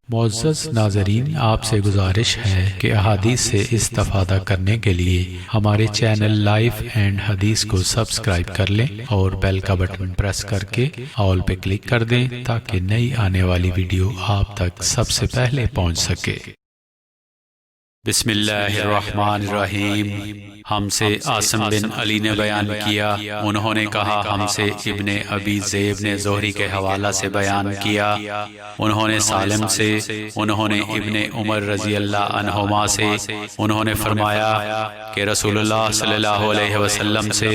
معزز ناظرین، آپ سے گزارش ہے کہ احادیث سے استفادہ کرنے کے لیے ہمارے چینل لائف اینڈ حدیث کو سبسکرائب کر لیں اور بیل کا بٹن پریس کر کے آل پہ کلک کر دیں تاکہ نئی آنے والی ویڈیو آپ تک سب سے پہلے پہنچ سکے۔ بسم اللہ الرحمن الرحیم۔ ہم سے عاصم بن علی نے بیان کیا، انہوں نے کہا ہم سے ابن ابی ذئب نے زہری کے حوالہ سے بیان کیا، انہوں نے سالم سے، انہوں نے ابن عمر رضی اللہ عنہما سے، انہوں نے فرمایا کہ رسول اللہ صلی اللہ علیہ وسلم سے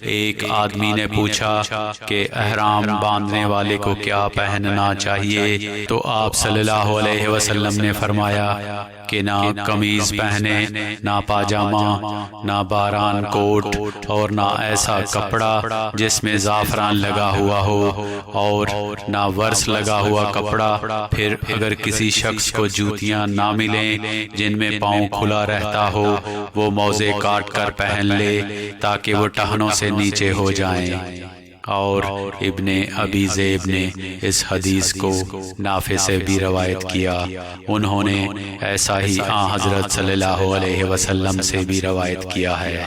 ایک آدمی نے پوچھا کہ احرام باندھنے والے کو کیا پہننا چاہیے، تو آپ صلی اللہ علیہ وسلم نے فرمایا کہ نہ قمیض پہنے، نہ پاجامہ، نہ باران کوٹ، اور نہ ایسا کپڑا جس میں زعفران لگا ہوا ہو، اور نہ ورس لگا ہوا کپڑا۔ پھر اگر کسی شخص کو جوتیاں نہ ملیں جن میں پاؤں کھلا رہتا ہو، وہ موزے کاٹ کر پہن لے تاکہ وہ ٹہنوں سے نیچے ہو جائیں۔ اور ابن ابی ذئب نے اس حدیث کو نافع سے بھی روایت کیا، انہوں نے ایسا ہی آن حضرت صلی اللہ علیہ وسلم سے بھی روایت کیا ہے۔